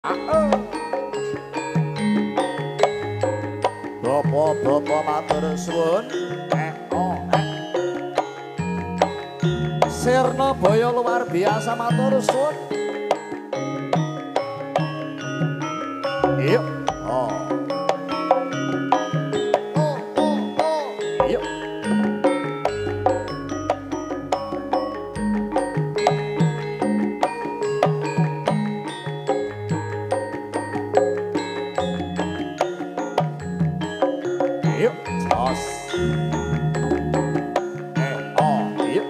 Bapak matur suwun. Sirna Baya luar biasa matur suwun. Yuk. Yuk. Yuk. Jos. Yuk.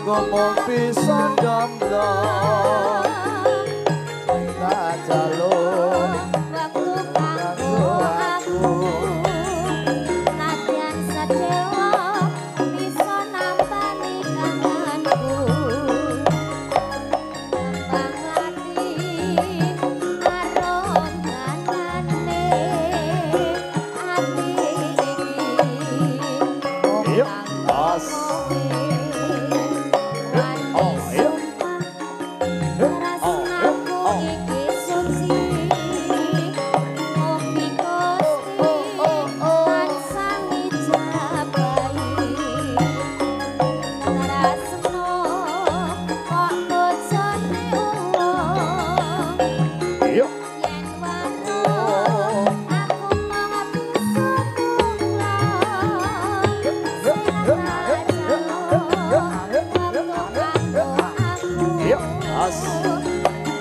Ngomong pisan jomblo tak jaluk waktu kanggo aku nadyan sedewa bisa nampani kangenku kembang ati arom kanane ati iki bos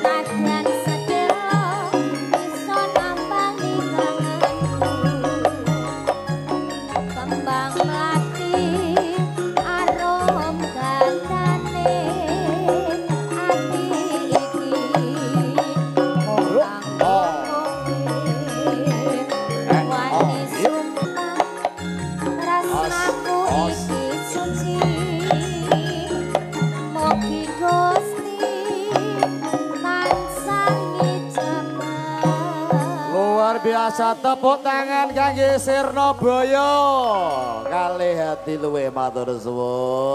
nadyan sedelo bisa nampani kangenku kembang mati arom gandane ati iki orang wani sumpah tresnaku iki suci mugi luar biasa, tepuk tangan kangge Sirna Baya kalih hati luwih matur suwun.